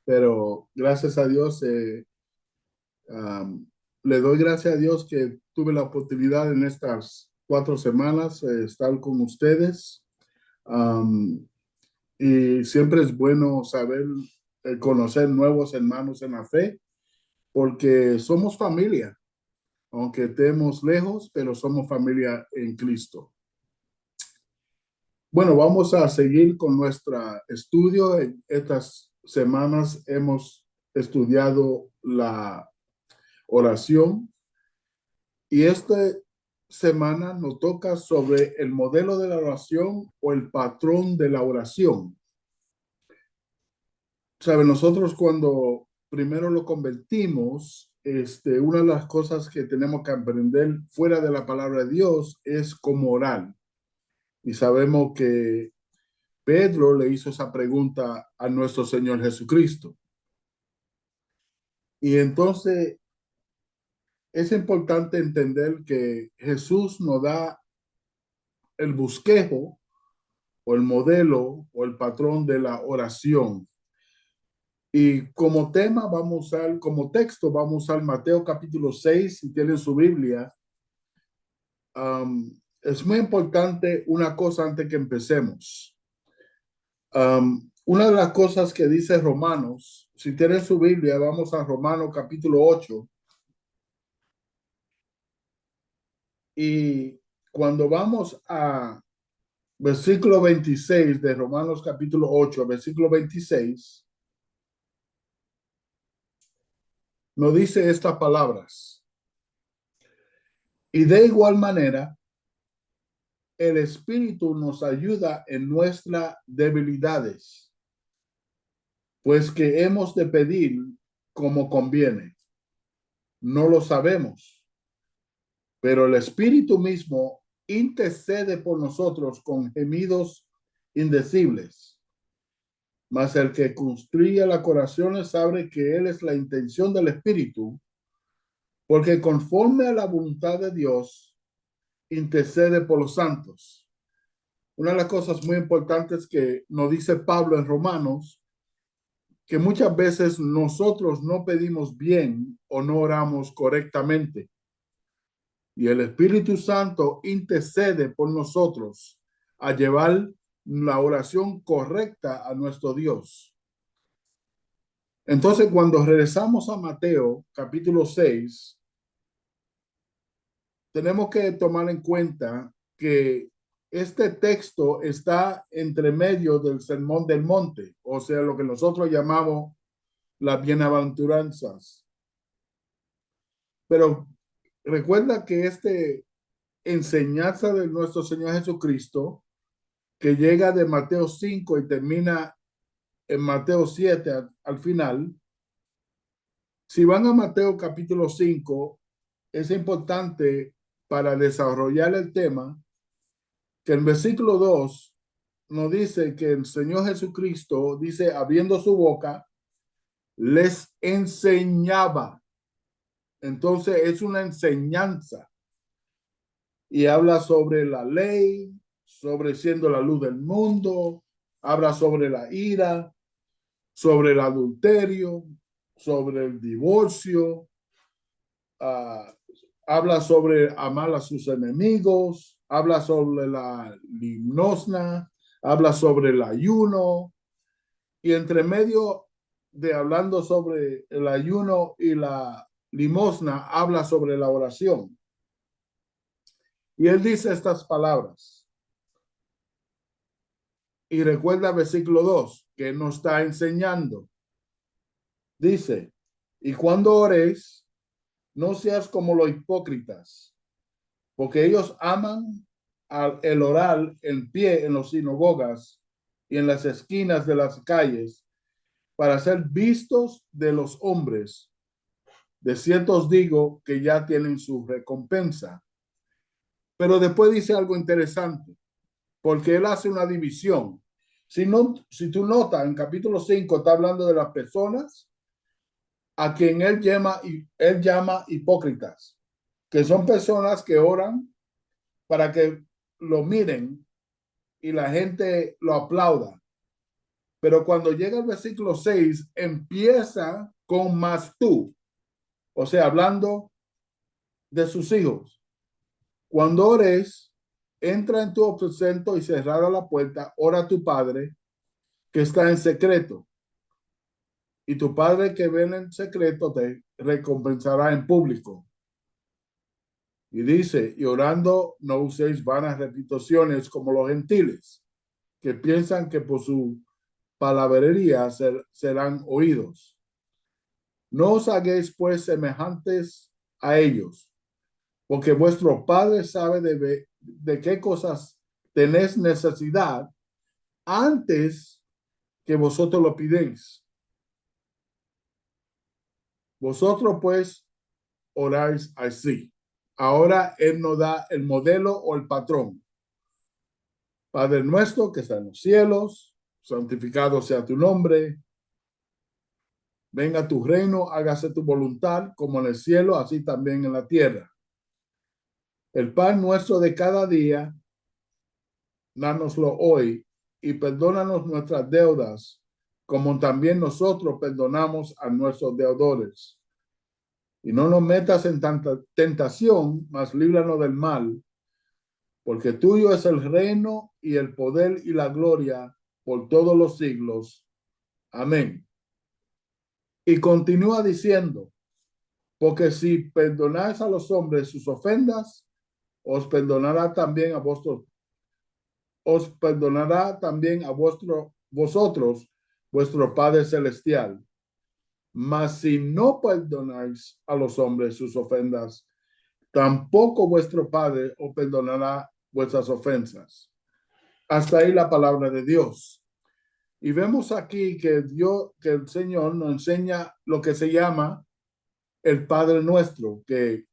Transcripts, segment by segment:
pero gracias a Dios, le doy gracias a Dios que tuve la oportunidad en estas 4 semanas estar con ustedes. Um, y siempre es bueno saber, conocer nuevos hermanos en la fe, porque somos familia, aunque estemos lejos, pero somos familia en Cristo. Bueno, vamos a seguir con nuestro estudio. En estas semanas hemos estudiado la oración y esta semana nos toca sobre el modelo de la oración o el patrón de la oración. Sabe, nosotros cuando primero lo convertimos, una de las cosas que tenemos que aprender fuera de la palabra de Dios es cómo orar. Y sabemos que Pedro le hizo esa pregunta a nuestro Señor Jesucristo. Y entonces es importante entender que Jesús nos da el bosquejo o el modelo o el patrón de la oración. Y como tema vamos a usar, como texto vamos a usar Mateo capítulo 6, si tienen su Biblia. Es muy importante una cosa antes que empecemos. Una de las cosas que dice Romanos, si tienen su Biblia, vamos a Romanos capítulo 8. Y cuando vamos a versículo 26 de Romanos capítulo 8, versículo 26, nos dice estas palabras. Y de igual manera, el Espíritu nos ayuda en nuestras debilidades, pues que hemos de pedir como conviene. No lo sabemos, pero el Espíritu mismo intercede por nosotros con gemidos indecibles. Mas el que construye las corazones sabe que Él es la intención del Espíritu, porque conforme a la voluntad de Dios, intercede por los santos. Una de las cosas muy importantes que nos dice Pablo en Romanos, que muchas veces nosotros no pedimos bien o no oramos correctamente. Y el Espíritu Santo intercede por nosotros a llevar la oración correcta a nuestro Dios. Entonces, cuando regresamos a Mateo capítulo 6, tenemos que tomar en cuenta que este texto está entre medio del Sermón del Monte, o sea, lo que nosotros llamamos las bienaventuranzas. Pero recuerda que enseñanza de nuestro Señor Jesucristo, que llega de Mateo 5 y termina en Mateo 7 al final, si van a Mateo capítulo 5, es importante para desarrollar el tema que el versículo 2 nos dice que el Señor Jesucristo dice, abriendo su boca, les enseñaba. Entonces es una enseñanza y habla sobre la ley, sobre siendo la luz del mundo, habla sobre la ira, sobre el adulterio, sobre el divorcio, habla sobre amar a sus enemigos, habla sobre la limosna, habla sobre el ayuno, y entre medio de hablando sobre el ayuno y la limosna, habla sobre la oración. Y él dice estas palabras. Y recuerda versículo 2, que nos está enseñando. Dice, y cuando ores, no seas como los hipócritas, porque ellos aman el orar en pie en las sinagogas y en las esquinas de las calles para ser vistos de los hombres. De cierto os digo que ya tienen su recompensa. Pero después dice algo interesante, porque él hace una división. Si tú notas, en capítulo 5 está hablando de las personas a quien él llama hipócritas, que son personas que oran para que lo miren y la gente lo aplauda. Pero cuando llega el versículo 6, empieza con más tú. O sea, hablando de sus hijos. Cuando ores, entra en tu aposento y cerrada la puerta, ora a tu padre que está en secreto. Y tu padre que ve en secreto te recompensará en público. Y dice, y orando no uséis vanas repeticiones como los gentiles, que piensan que por su palabrería serán oídos. No os hagáis pues semejantes a ellos, porque vuestro Padre sabe de qué cosas tenéis necesidad antes que vosotros lo pidéis. Vosotros pues oráis así. Ahora Él nos da el modelo o el patrón. Padre nuestro que está en los cielos, santificado sea tu nombre, venga tu reino, hágase tu voluntad como en el cielo, así también en la tierra. El pan nuestro de cada día, dánoslo hoy y perdónanos nuestras deudas, como también nosotros perdonamos a nuestros deudores. Y no nos metas en tanta tentación, mas líbranos del mal, porque tuyo es el reino y el poder y la gloria por todos los siglos. Amén. Y continúa diciendo, porque si perdonáis a los hombres sus ofendas, os perdonará también a vosotros, os perdonará también a vosotros vuestro Padre Celestial. Mas si no perdonáis a los hombres sus ofendas, tampoco vuestro Padre os perdonará vuestras ofensas. Hasta ahí la palabra de Dios. Y vemos aquí que que el Señor nos enseña lo que se llama el Padre Nuestro, que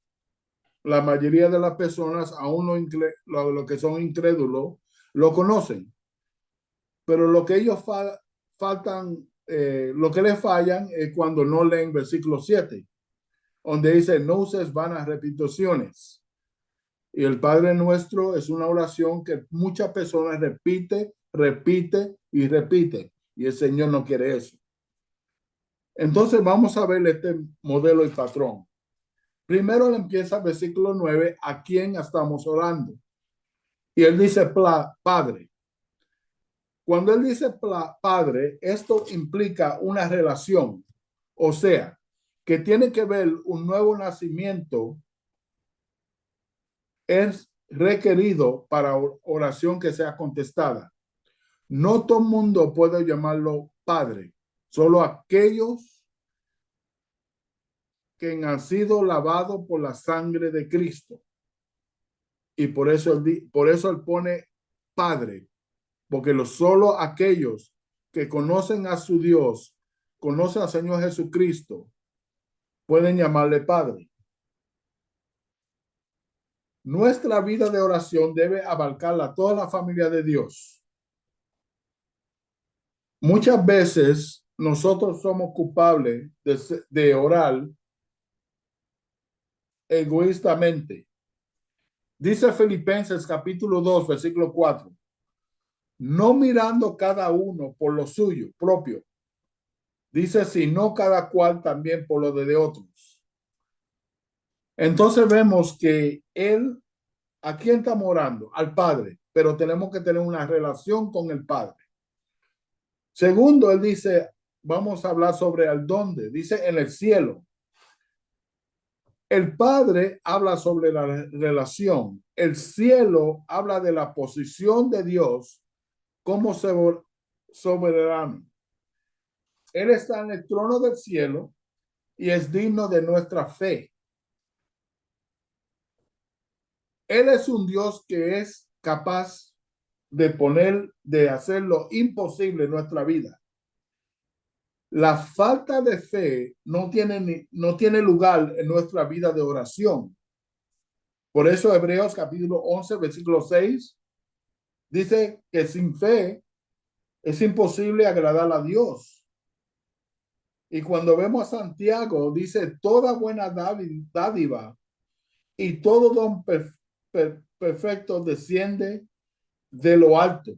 la mayoría de las personas, aún lo que son incrédulos, lo conocen. Pero lo que ellos faltan, lo que les fallan es cuando no leen versículo 7, donde dice, no uses vanas repeticiones. Y el Padre Nuestro es una oración que muchas personas repite y repite. Y el Señor no quiere eso. Entonces vamos a ver este modelo y patrón. Primero le empieza el versículo 9, ¿a quién estamos orando? Y él dice, Padre. Cuando él dice Padre, esto implica una relación. O sea, que tiene que ver un nuevo nacimiento es requerido para oración que sea contestada. No todo el mundo puede llamarlo Padre, solo aquellos que han sido lavados por la sangre de Cristo. Y por eso él pone Padre, porque solo aquellos que conocen a su Dios, conocen al Señor Jesucristo, pueden llamarle Padre. Nuestra vida de oración debe abarcar a toda la familia de Dios. Muchas veces nosotros somos culpables de orar egoístamente. Dice Filipenses capítulo 2, versículo 4, no mirando cada uno por lo suyo propio, dice, sino cada cual también por lo de otros. Entonces vemos que él, ¿a quién estamos orando? Al Padre, pero tenemos que tener una relación con el Padre. Segundo, él dice, vamos a hablar sobre el dónde, dice en el cielo. El Padre habla sobre la relación. El cielo habla de la posición de Dios como soberano. Él está en el trono del cielo y es digno de nuestra fe. Él es un Dios que es capaz de hacer lo imposible en nuestra vida. La falta de fe no tiene lugar en nuestra vida de oración. Por eso Hebreos capítulo 11, versículo 6, dice que sin fe es imposible agradar a Dios. Y cuando vemos a Santiago, dice, toda buena dádiva y todo don perfecto desciende de lo alto.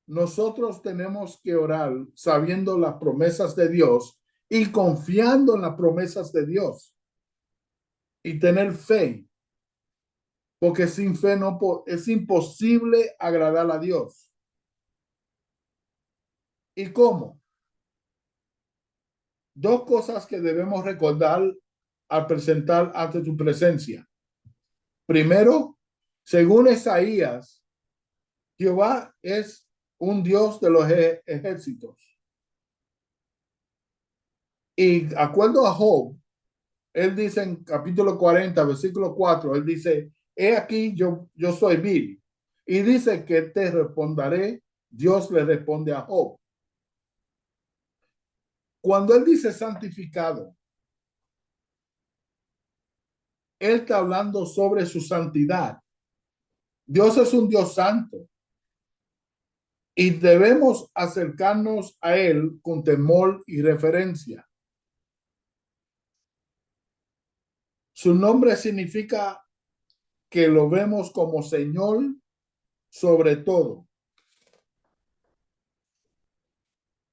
nosotros tenemos que orar sabiendo las promesas de Dios y confiando en las promesas de Dios y tener fe, porque sin fe no es imposible agradar a Dios. ¿Y cómo? Dos cosas que debemos recordar al presentar ante tu presencia. Primero, según Isaías, Jehová es un Dios de los ejércitos. Y acuerdo a Job, él dice en capítulo 40, versículo 4, él dice, he aquí yo soy vil. Y dice que te responderé, Dios le responde a Job. Cuando él dice santificado, él está hablando sobre su santidad. Dios es un Dios santo y debemos acercarnos a él con temor y reverencia. Su nombre significa que lo vemos como Señor sobre todo.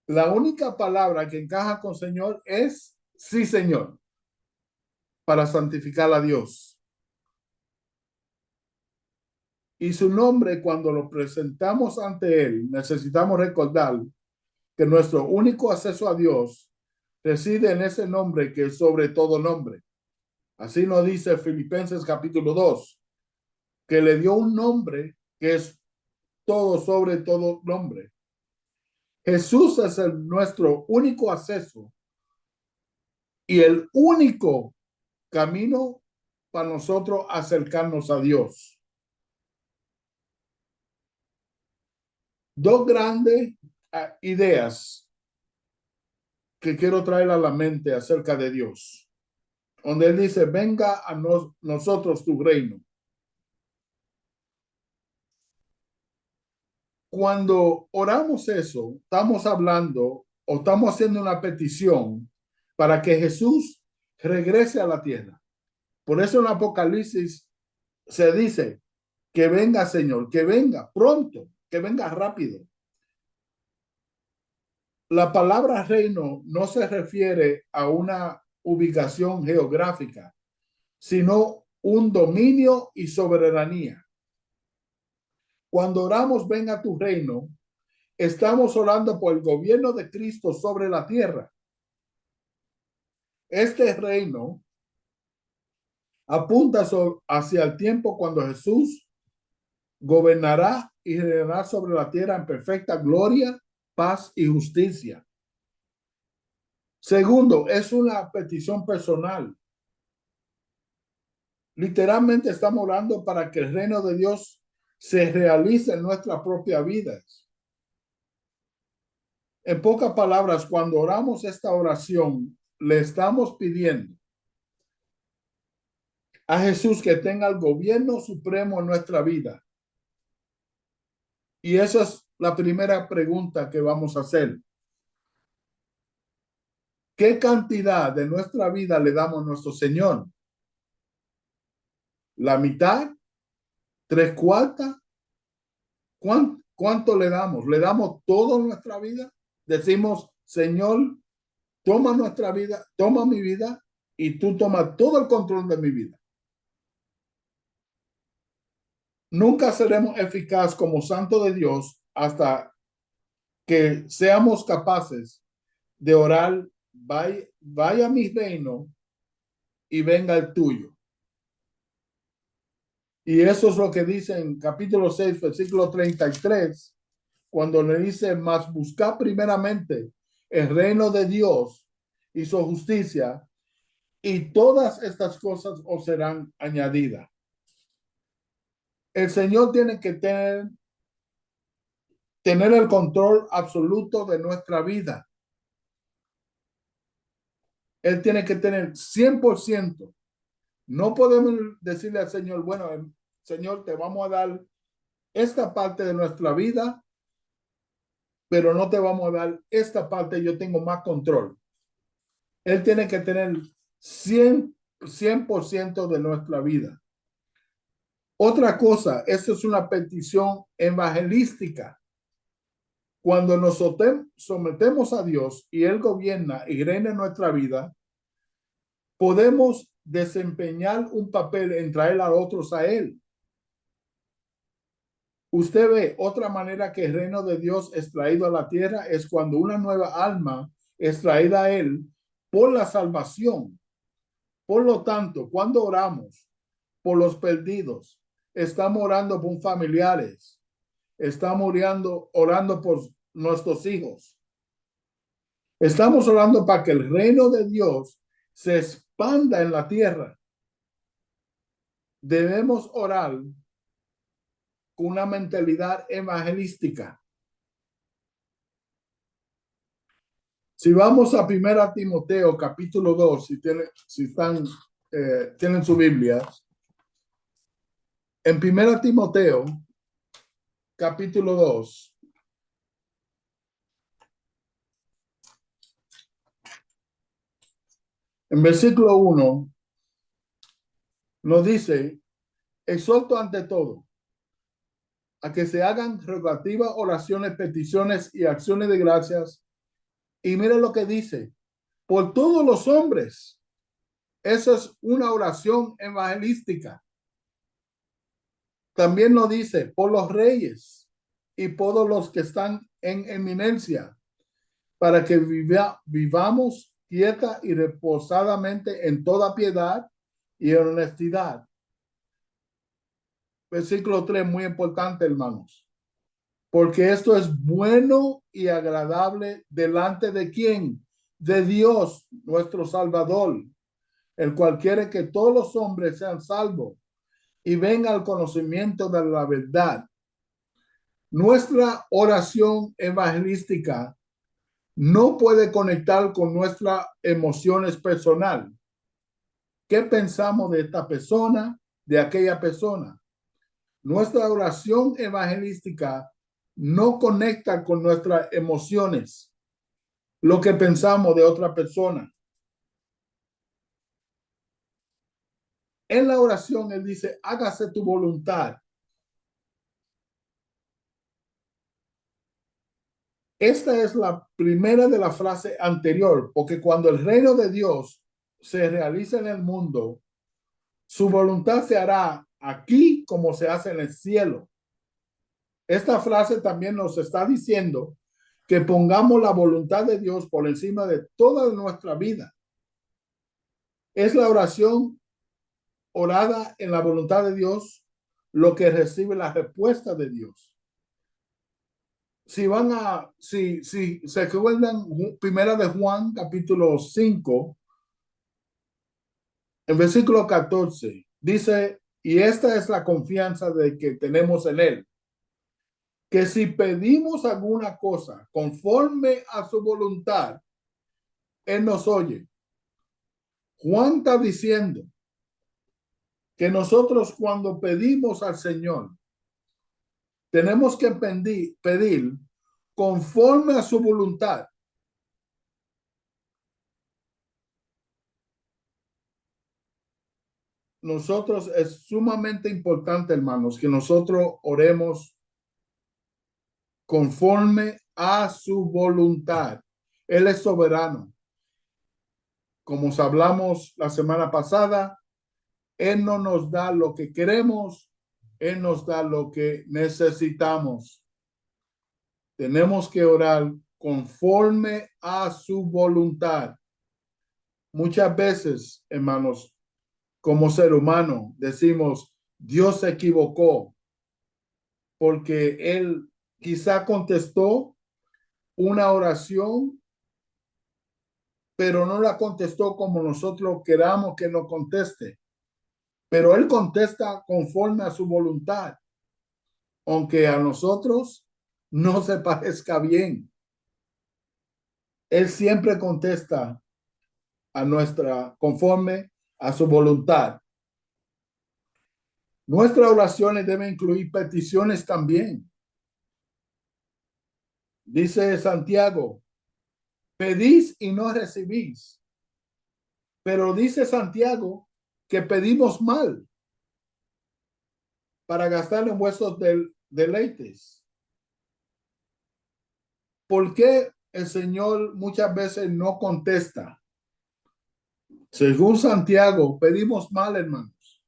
La única palabra que encaja con Señor es sí, Señor, para santificar a Dios. Y su nombre, cuando lo presentamos ante Él, necesitamos recordar que nuestro único acceso a Dios reside en ese nombre que es sobre todo nombre. Así nos dice Filipenses capítulo 2, que le dio un nombre que es todo sobre todo nombre. Jesús es nuestro único acceso y el único camino para nosotros acercarnos a Dios. Dos grandes ideas que quiero traer a la mente acerca de Dios, donde Él dice, venga a nosotros tu reino. Cuando oramos eso, estamos hablando o estamos haciendo una petición para que Jesús regrese a la tierra. Por eso en Apocalipsis se dice que venga, Señor, que venga pronto, que venga rápido. La palabra reino no se refiere a una ubicación geográfica, sino un dominio y soberanía. Cuando oramos, venga tu reino, estamos orando por el gobierno de Cristo sobre la tierra. Este reino apunta hacia el tiempo cuando Jesús gobernará y reinará sobre la tierra en perfecta gloria, paz y justicia. Segundo, es una petición personal. Literalmente estamos orando para que el reino de Dios se realice en nuestras propias vidas. En pocas palabras, cuando oramos esta oración, le estamos pidiendo a Jesús que tenga el gobierno supremo en nuestra vida. Y esa es la primera pregunta que vamos a hacer. ¿Qué cantidad de nuestra vida le damos a nuestro Señor? ¿La mitad? ¿Tres cuartas? ¿Cuánto le damos? ¿Le damos toda nuestra vida? Decimos, Señor, toma nuestra vida, toma mi vida y tú tomas todo el control de mi vida. Nunca seremos eficaces como santo de Dios hasta que seamos capaces de orar, vaya mi reino y venga el tuyo. Y eso es lo que dice en capítulo 6, versículo 33, cuando le dice, mas buscar primeramente el reino de Dios y su justicia, y todas estas cosas os serán añadidas. El Señor tiene que tener el control absoluto de nuestra vida. Él tiene que tener 100%. No podemos decirle al Señor, bueno, Señor, te vamos a dar esta parte de nuestra vida, pero no te vamos a dar esta parte, yo tengo más control. Él tiene que tener 100% de nuestra vida. Otra cosa, esto es una petición evangelística. Cuando nos sometemos a Dios y Él gobierna y reina en nuestra vida, podemos desempeñar un papel en traer a otros a Él. Usted ve, otra manera que el reino de Dios es traído a la tierra es cuando una nueva alma es traída a Él por la salvación. Por lo tanto, cuando oramos por los perdidos, estamos orando por familiares, estamos orando por nuestros hijos. Estamos orando para que el reino de Dios se expanda en la tierra. Debemos orar con una mentalidad evangelística. Si vamos a 1 Timoteo capítulo 2, tienen su Biblia, en 1 Timoteo capítulo 2, en versículo 1, nos dice: exhorto ante todo a que se hagan rogativas, oraciones, peticiones y acciones de gracias. Y mire lo que dice: por todos los hombres. Eso es una oración evangelística. También nos dice: por los reyes y por todos los que están en eminencia, para que vivamos quieta y reposadamente en toda piedad y honestidad. Versículo 3, muy importante, hermanos. Porque esto es bueno y agradable delante de ¿quién? De Dios, nuestro Salvador, el cual quiere que todos los hombres sean salvos y vengan al conocimiento de la verdad. Nuestra oración evangelística no puede conectar con nuestras emociones personales. ¿Qué pensamos de esta persona, de aquella persona? Nuestra oración evangelística no conecta con nuestras emociones, lo que pensamos de otra persona. En la oración él dice: hágase tu voluntad. Esta es la primera de la frase anterior, porque cuando el reino de Dios se realiza en el mundo, su voluntad se hará aquí como se hace en el cielo. Esta frase también nos está diciendo que pongamos la voluntad de Dios por encima de toda nuestra vida. Es la oración orada en la voluntad de Dios lo que recibe la respuesta de Dios. Si se acuerdan, primera de Juan, capítulo 5, en versículo 14, dice: y esta es la confianza de que tenemos en él, que si pedimos alguna cosa conforme a su voluntad, él nos oye. Juan está diciendo que nosotros, cuando pedimos al Señor, tenemos que pedir conforme a su voluntad. Nosotros, es sumamente importante, hermanos, que nosotros oremos conforme a su voluntad. Él es soberano. Como hablamos la semana pasada, Él no nos da lo que queremos, Él nos da lo que necesitamos. Tenemos que orar conforme a su voluntad. Muchas veces, hermanos, como ser humano, decimos: Dios se equivocó, porque Él quizá contestó una oración, pero no la contestó como nosotros queramos que nos conteste. Pero Él contesta conforme a su voluntad, aunque a nosotros no se parezca bien. Él siempre contesta conforme a su voluntad. Nuestras oraciones deben incluir peticiones también. Dice Santiago: pedís y no recibís. Pero dice Santiago que pedimos mal para gastar en vuestros deleites. ¿por qué el Señor muchas veces no contesta? Según Santiago, pedimos mal, hermanos,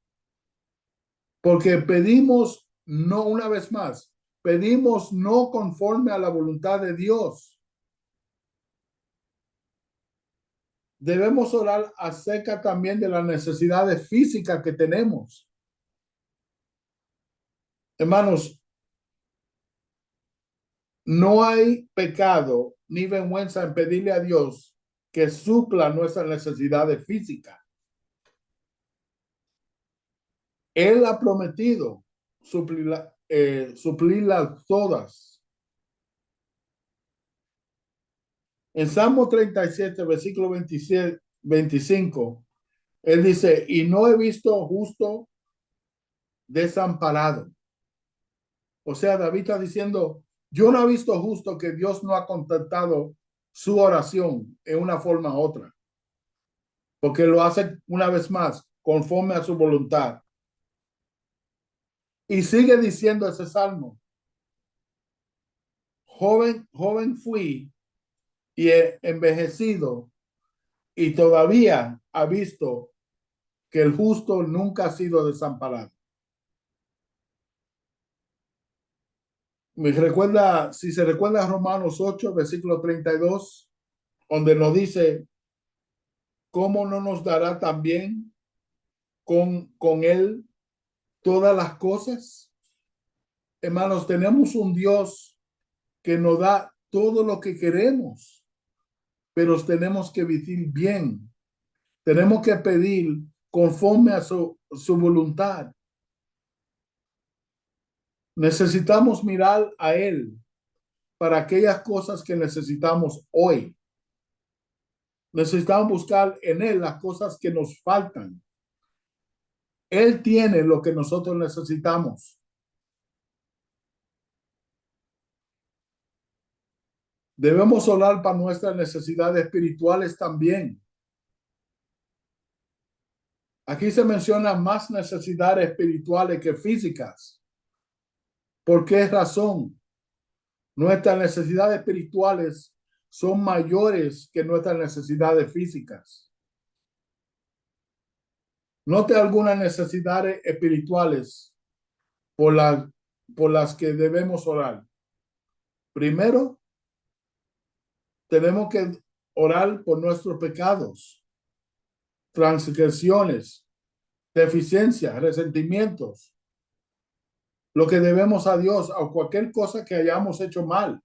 porque pedimos no, una vez más, pedimos no conforme a la voluntad de Dios. Debemos orar acerca también de las necesidades físicas que tenemos. Hermanos, no hay pecado ni vergüenza en pedirle a Dios que supla nuestras necesidades físicas. Él ha prometido suplirlas todas. En Salmo 37, versículo 27, 25, él dice, y no he visto justo desamparado. O sea, David está diciendo, yo no he visto justo que Dios no ha contestado su oración en una forma u otra, porque lo hace una vez más conforme a su voluntad. Y sigue diciendo ese salmo, joven fui y he envejecido y todavía ha visto que el justo nunca ha sido desamparado. Si se recuerda Romanos 8, versículo 32, donde nos dice, ¿cómo no nos dará también con él todas las cosas? Hermanos, tenemos un Dios que nos da todo lo que queremos, pero tenemos que vivir bien. Tenemos que pedir conforme a su voluntad. Necesitamos mirar a Él para aquellas cosas que necesitamos hoy. Necesitamos buscar en Él las cosas que nos faltan. Él tiene lo que nosotros necesitamos. Debemos orar para nuestras necesidades espirituales también. Aquí se mencionan más necesidades espirituales que físicas. ¿Por qué razón? Nuestras necesidades espirituales son mayores que nuestras necesidades físicas. Note algunas necesidades espirituales por, por las que debemos orar. Primero, tenemos que orar por nuestros pecados, transgresiones, deficiencias, resentimientos, lo que debemos a Dios o cualquier cosa que hayamos hecho mal.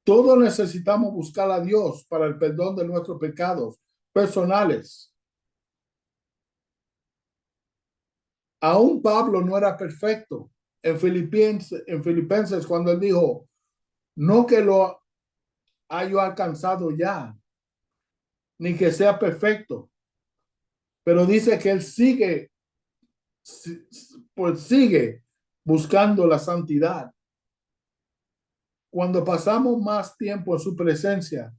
Todos necesitamos buscar a Dios para el perdón de nuestros pecados personales. Aún Pablo no era perfecto. En Filipenses, cuando él dijo, no que lo haya alcanzado ya, ni que sea perfecto, pero dice que él sigue buscando la santidad. Cuando pasamos más tiempo en su presencia,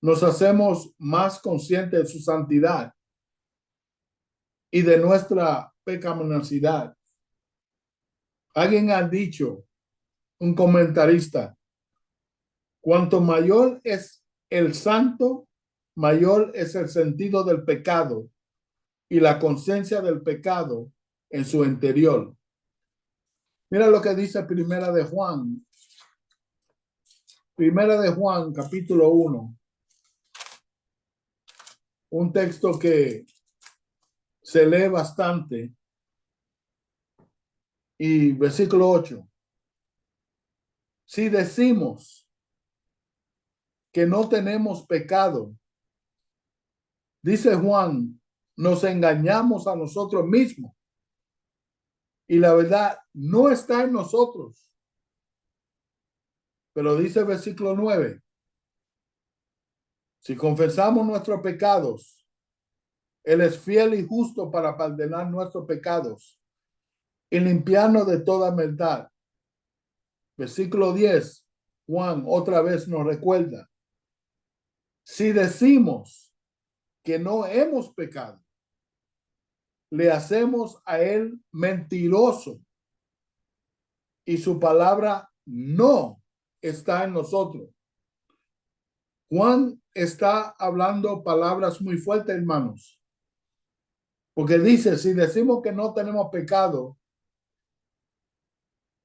nos hacemos más conscientes de su santidad y de nuestra pecaminosidad. Alguien ha dicho, un comentarista, cuanto mayor es el santo, mayor es el sentido del pecado y la conciencia del pecado en su interior. Mira lo que dice Primera de Juan, capítulo 1, un texto que se lee bastante, y versículo 8. Si decimos que no tenemos pecado, dice Juan, nos engañamos a nosotros mismos y la verdad no está en nosotros. Pero dice el versículo 9, si confesamos nuestros pecados, Él es fiel y justo para perdonar nuestros pecados y limpiarnos de toda maldad. Versículo 10, Juan otra vez nos recuerda, si decimos que no hemos pecado, le hacemos a Él mentiroso y su palabra no está en nosotros. Juan está hablando palabras muy fuertes, hermanos, porque dice, si decimos que no tenemos pecado,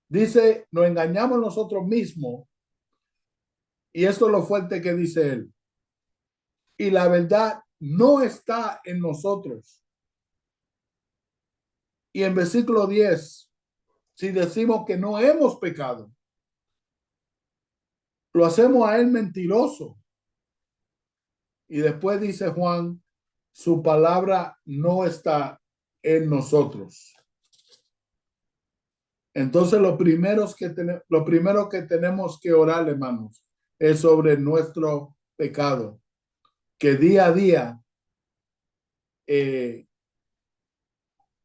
dice, nos engañamos nosotros mismos, y esto es lo fuerte que dice él. Y la verdad no está en nosotros. Y en versículo 10, si decimos que no hemos pecado, lo hacemos a él mentiroso. Y después dice Juan, su palabra no está en nosotros. Entonces lo primero que tenemos que orar, hermanos, es sobre nuestro pecado, que día a día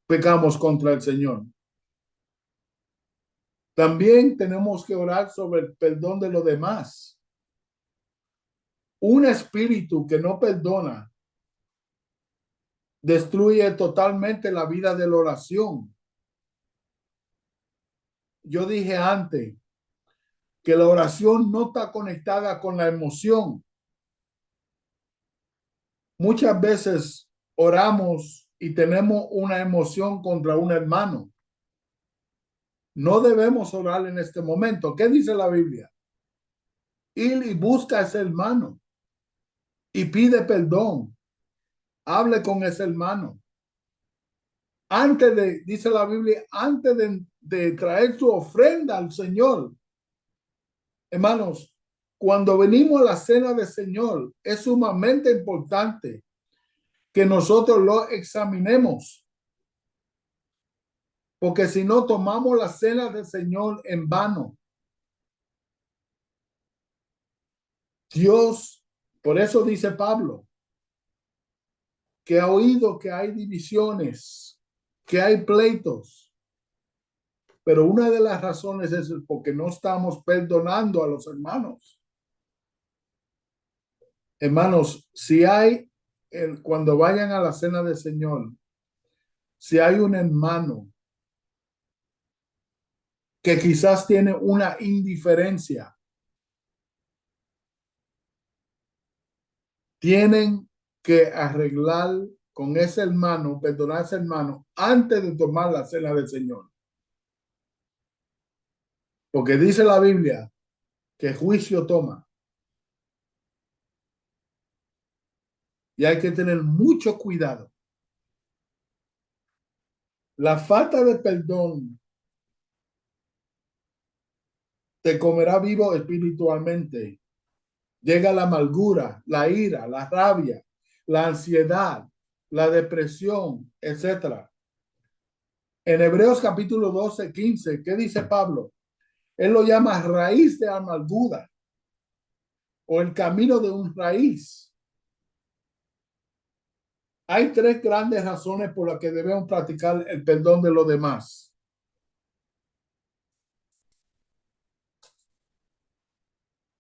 pecamos contra el Señor. También tenemos que orar sobre el perdón de los demás. Un espíritu que no perdona destruye totalmente la vida de la oración. Yo dije antes que la oración no está conectada con la emoción. Muchas veces oramos y tenemos una emoción contra un hermano. No debemos orar en este momento. ¿Qué dice la Biblia? Ir y busca a ese hermano y pide perdón. Hable con ese hermano. Dice la Biblia, antes de traer su ofrenda al Señor. Hermanos, cuando venimos a la cena del Señor, es sumamente importante que nosotros lo examinemos. Porque si no, tomamos la cena del Señor en vano. Dios, por eso dice Pablo, que ha oído que hay divisiones, que hay pleitos. Pero una de las razones es porque no estamos perdonando a los hermanos. Hermanos, cuando vayan a la cena del Señor, si hay un hermano que quizás tiene una indiferencia, tienen que arreglar con ese hermano, perdonar a ese hermano antes de tomar la cena del Señor. Porque dice la Biblia que juicio toma. Y hay que tener mucho cuidado. La falta de perdón te comerá vivo espiritualmente. Llega la amargura, la ira, la rabia, la ansiedad, la depresión, etcétera. En Hebreos capítulo 12, 15, ¿qué dice Pablo? Él lo llama raíz de amargura o el camino de un raíz. Hay tres grandes razones por las que debemos practicar el perdón de los demás.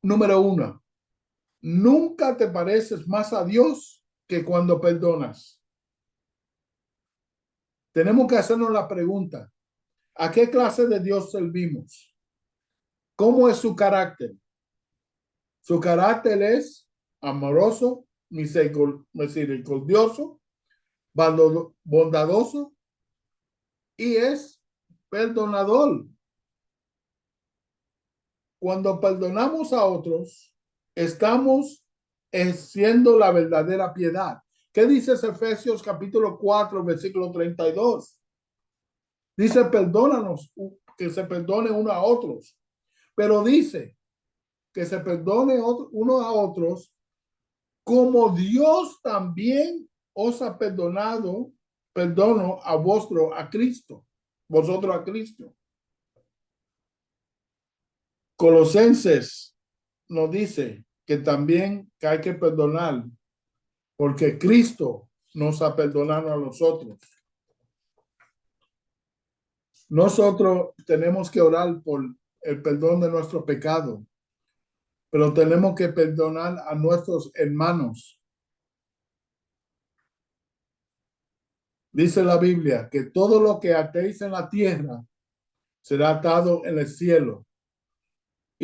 Número uno, nunca te pareces más a Dios que cuando perdonas. Tenemos que hacernos la pregunta, ¿a qué clase de Dios servimos? ¿Cómo es su carácter? Su carácter es amoroso, misericordioso, bondadoso y es perdonador. Cuando perdonamos a otros, estamos siendo la verdadera piedad. ¿Qué dice Efesios capítulo 4, versículo 32? Dice, perdónanos, que se perdone uno a otros. Pero dice que se perdone uno a otros como Dios también os ha perdonado, perdono a vosotros a Cristo. Colosenses nos dice que también que hay que perdonar porque Cristo nos ha perdonado a nosotros. Nosotros tenemos que orar por el perdón de nuestro pecado, pero tenemos que perdonar a nuestros hermanos. Dice la Biblia que todo lo que atéis en la tierra será atado en el cielo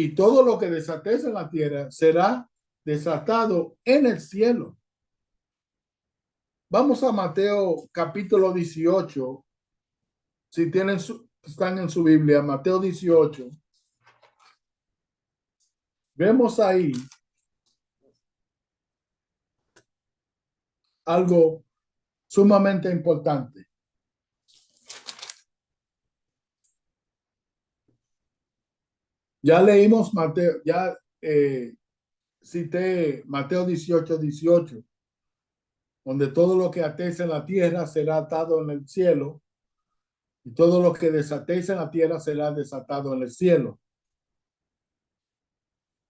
y todo lo que desatéis en la tierra será desatado en el cielo. Vamos a Mateo capítulo 18. Si están en su Biblia, Mateo 18. Vemos ahí algo sumamente importante. Ya leímos Mateo, ya cité Mateo 18, donde todo lo que atéis en la tierra será atado en el cielo, y todo lo que desatéis en la tierra será desatado en el cielo.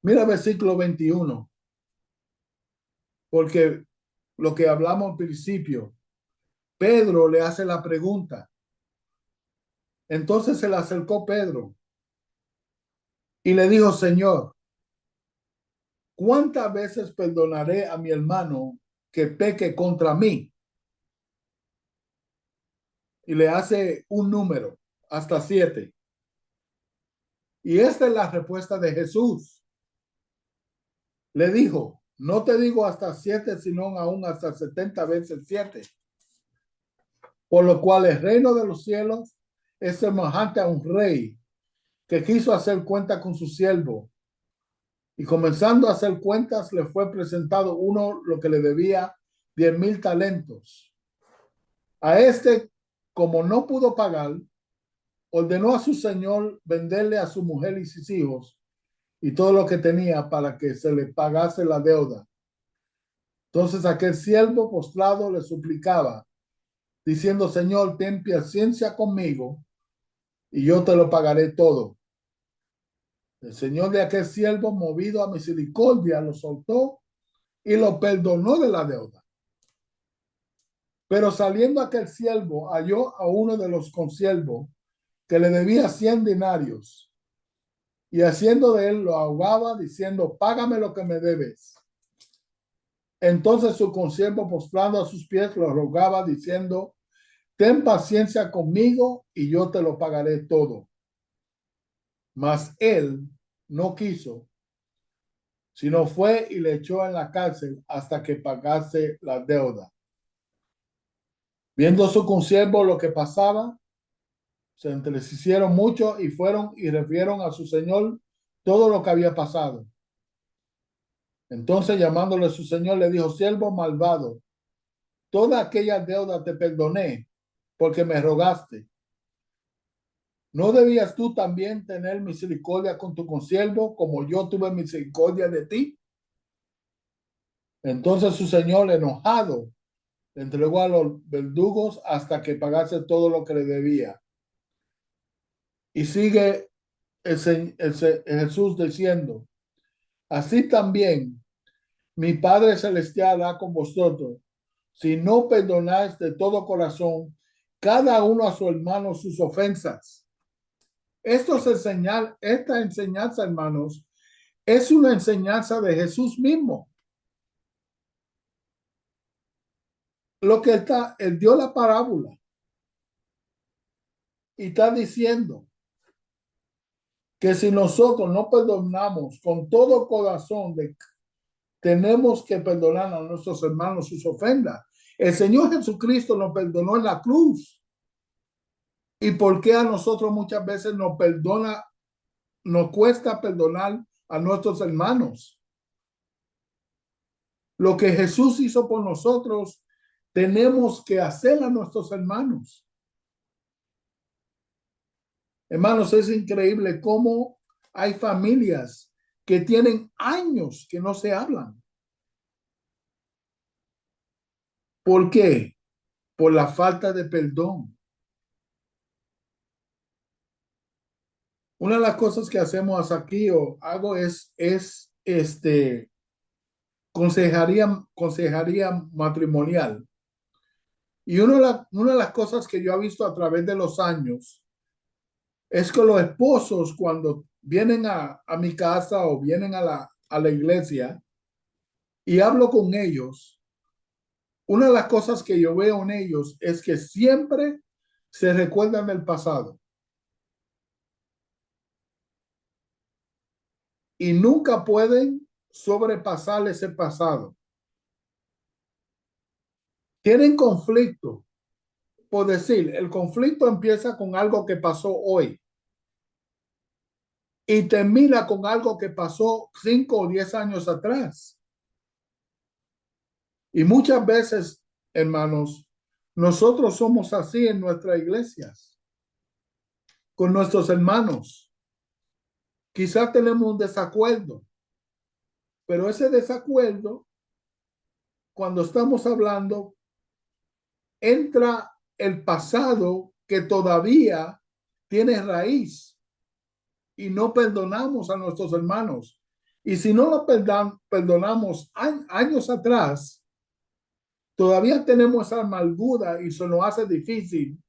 Mira versículo 21, porque lo que hablamos al principio, Pedro le hace la pregunta. Entonces se le acercó Pedro y le dijo, Señor, ¿cuántas veces perdonaré a mi hermano que peque contra mí? Y le hace un número, hasta 7. Y esta es la respuesta de Jesús. Le dijo, no te digo hasta 7, sino aún hasta 70 veces 7. Por lo cual el reino de los cielos es semejante a un rey que quiso hacer cuenta con su siervo. Y comenzando a hacer cuentas, le fue presentado uno lo que le debía 10,000 talentos. A este, como no pudo pagar, ordenó a su señor venderle a su mujer y sus hijos y todo lo que tenía para que se le pagase la deuda. Entonces aquel siervo postrado le suplicaba, diciendo, Señor, ten paciencia conmigo y yo te lo pagaré todo. El señor de aquel siervo, movido a misericordia, lo soltó y lo perdonó de la deuda. Pero saliendo aquel siervo, halló a uno de los consiervos que le debía 100 denarios, y haciendo de él lo ahogaba, diciendo, págame lo que me debes. Entonces su consiervo, postrando a sus pies, lo rogaba, diciendo, ten paciencia conmigo y yo te lo pagaré todo. Mas él no quiso, sino fue y le echó en la cárcel hasta que pagase la deuda. Viendo su consiervo lo que pasaba, se entristecieron mucho y fueron y refirieron a su señor todo lo que había pasado. Entonces, llamándole a su señor, le dijo, siervo malvado, toda aquella deuda te perdoné porque me rogaste. ¿No debías tú también tener misericordia con tu consiervo como yo tuve misericordia de ti? Entonces su señor, enojado, le entregó a los verdugos hasta que pagase todo lo que le debía. Y sigue Jesús diciendo, así también mi Padre Celestial hará con vosotros, si no perdonáis de todo corazón cada uno a su hermano sus ofensas. Esta enseñanza, hermanos, es una enseñanza de Jesús mismo. Él dio la parábola y está diciendo que si nosotros no perdonamos con todo corazón, tenemos que perdonar a nuestros hermanos sus ofensas. El Señor Jesucristo nos perdonó en la cruz. ¿Y por qué a nosotros muchas veces nos cuesta perdonar a nuestros hermanos? Lo que Jesús hizo por nosotros, tenemos que hacer a nuestros hermanos. Hermanos, es increíble cómo hay familias que tienen años que no se hablan. ¿Por qué? Por la falta de perdón. Una de las cosas que hacemos aquí o hago es consejería matrimonial. Y una de las cosas que yo he visto a través de los años es que los esposos cuando vienen a mi casa o vienen a la iglesia y hablo con ellos, una de las cosas que yo veo en ellos es que siempre se recuerdan del pasado. y nunca pueden sobrepasar ese pasado. Tienen conflicto. Por decir, el conflicto empieza con algo que pasó hoy y termina con algo que pasó 5 o 10 años atrás. Y muchas veces, hermanos, nosotros somos así en nuestras iglesias, con nuestros hermanos. Quizás tenemos un desacuerdo, pero ese desacuerdo, cuando estamos hablando, entra el pasado que todavía tiene raíz y no perdonamos a nuestros hermanos. Y si no lo perdonamos años atrás, todavía tenemos esa amargura y se nos hace difícil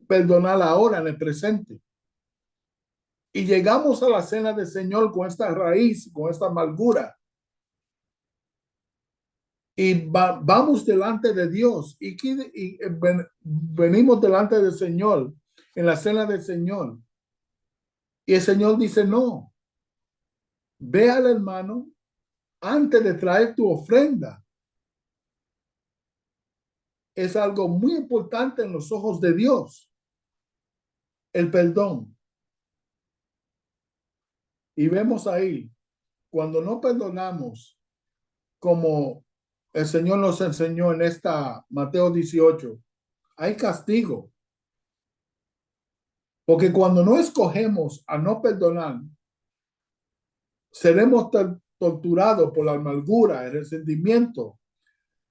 perdonar ahora en el presente. Y llegamos a la cena del Señor con esta raíz, con esta amargura. Y vamos delante de Dios y venimos delante del Señor en la cena del Señor. Y el Señor dice, no, ve al hermano antes de traer tu ofrenda. Es algo muy importante en los ojos de Dios, el perdón. Y vemos ahí, cuando no perdonamos, como el Señor nos enseñó en esta Mateo 18, hay castigo. Porque cuando no escogemos a no perdonar, seremos torturados por la amargura, el resentimiento,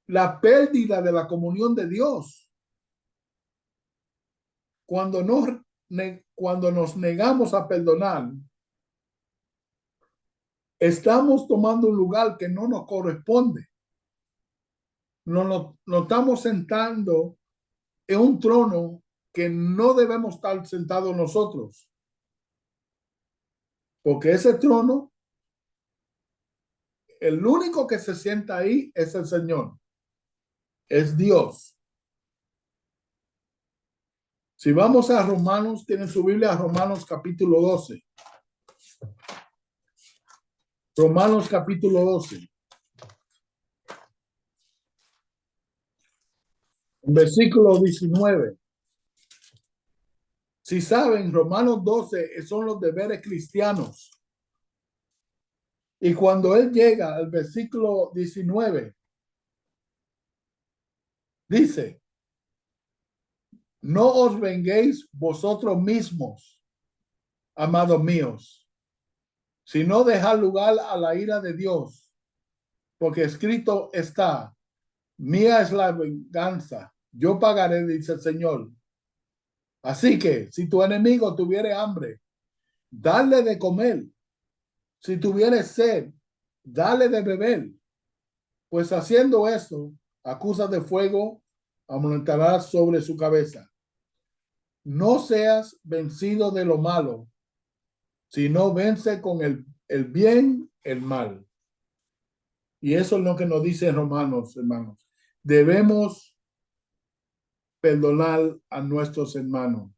la pérdida de la comunión de Dios. Cuando nos negamos a perdonar, estamos tomando un lugar que no nos corresponde. Nos estamos sentando en un trono que no debemos estar sentados nosotros. Porque ese trono, el único que se sienta ahí es el Señor, es Dios. Si vamos a Romanos, tienen su Biblia, Romanos capítulo 12. Romanos capítulo 12. Versículo 19. Si saben, Romanos 12 son los deberes cristianos. Y cuando él llega al versículo 19, dice, no os venguéis vosotros mismos, amados míos, sino dejad lugar a la ira de Dios, porque escrito está, mía es la venganza, yo pagaré, dice el Señor. Así que si tu enemigo tuviere hambre, dale de comer. Si tuviere sed, dale de beber. Pues haciendo eso, acusa de fuego, aumentará sobre su cabeza. No seas vencido de lo malo, sino vence con el bien el mal. Y eso es lo que nos dice Romanos, hermanos. Debemos perdonar a nuestros hermanos.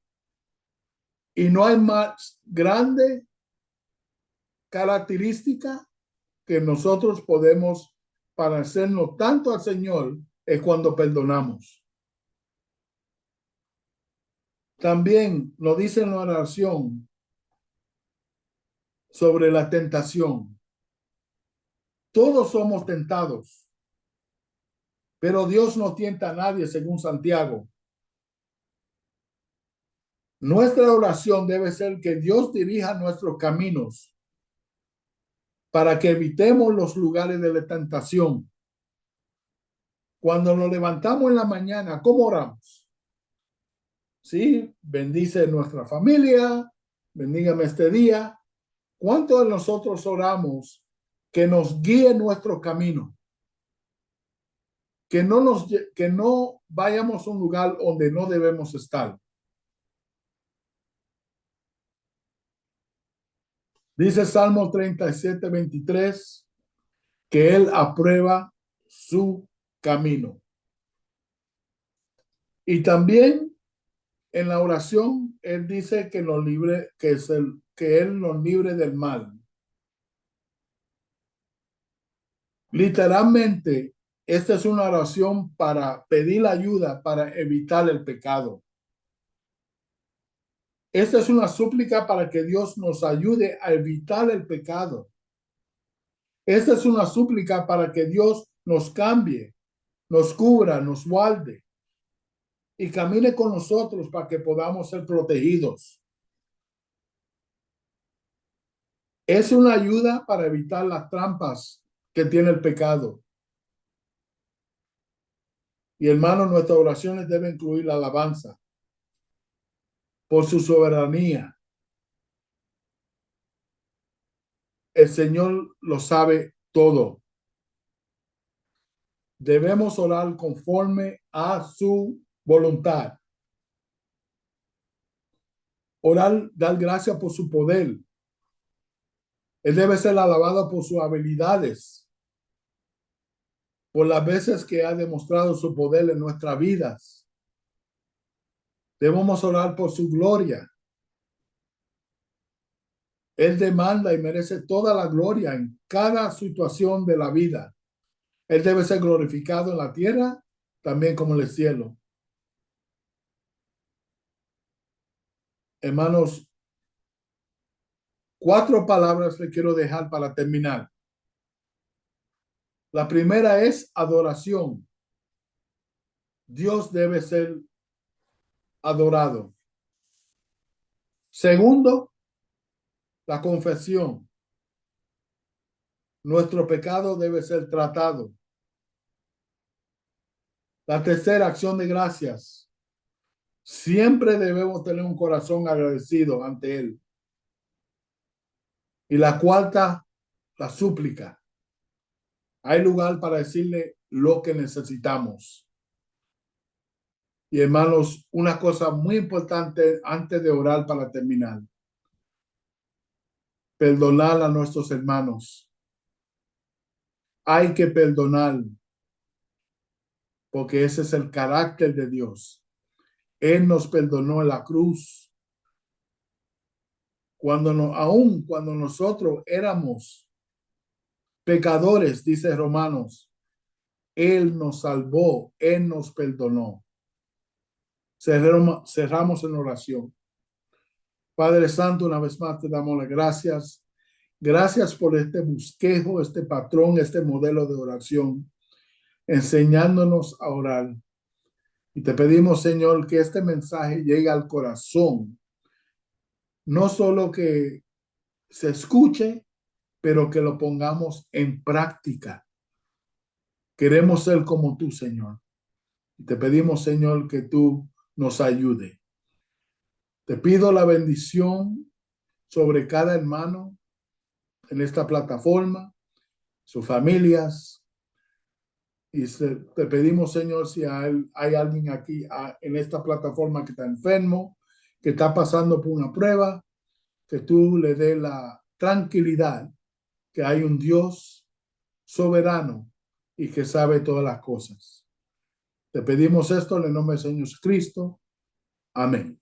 Y no hay más grande característica que nosotros podemos parecernos tanto al Señor es cuando perdonamos. También nos dice en la oración sobre la tentación. Todos somos tentados, pero Dios no tienta a nadie según Santiago. Nuestra oración debe ser que Dios dirija nuestros caminos para que evitemos los lugares de la tentación. Cuando nos levantamos en la mañana, ¿cómo oramos? Sí, bendice nuestra familia, bendígame este día. ¿Cuántos de nosotros oramos que nos guíe nuestro camino? Que no vayamos a un lugar donde no debemos estar. Dice Salmo 37:23 que Él aprueba su camino. Y también en la oración, Él dice que nos libre, que Él nos libre del mal. Literalmente, esta es una oración para pedir ayuda para evitar el pecado. Esta es una súplica para que Dios nos ayude a evitar el pecado. Esta es una súplica para que Dios nos cambie, nos cubra, nos guarde y camine con nosotros para que podamos ser protegidos. Es una ayuda para evitar las trampas que tiene el pecado. Y hermano, nuestras oraciones deben incluir la alabanza por su soberanía. El Señor lo sabe todo. Debemos orar conforme a su voluntad. Orar, dar gracias por su poder. Él debe ser alabado por sus habilidades, por las veces que ha demostrado su poder en nuestras vidas. Debemos orar por su gloria. Él demanda y merece toda la gloria en cada situación de la vida. Él debe ser glorificado en la tierra, también como en el cielo. Hermanos, 4 palabras le quiero dejar para terminar. La primera es adoración. Dios debe ser adorado. Segundo, la confesión. Nuestro pecado debe ser tratado. La tercera, acción de gracias. Siempre debemos tener un corazón agradecido ante Él. Y la cuarta, la súplica. Hay lugar para decirle lo que necesitamos. Y hermanos, una cosa muy importante antes de orar para terminar. Perdonar a nuestros hermanos. Hay que perdonar porque ese es el carácter de Dios. Él nos perdonó en la cruz. Aún cuando nosotros éramos pecadores, dice Romanos, Él nos salvó, Él nos perdonó. Cerramos en oración. Padre Santo, una vez más te damos las gracias. Gracias por este bosquejo, este patrón, este modelo de oración, enseñándonos a orar. Y te pedimos, Señor, que este mensaje llegue al corazón. No solo que se escuche, pero que lo pongamos en práctica. Queremos ser como tú, Señor. Y te pedimos, Señor, que tú nos ayude. Te pido la bendición sobre cada hermano en esta plataforma, sus familias. Y te pedimos, Señor, si hay alguien aquí en esta plataforma que está enfermo, que está pasando por una prueba, que tú le des la tranquilidad que hay un Dios soberano y que sabe todas las cosas. Te pedimos esto en el nombre del Señor Jesucristo. Amén.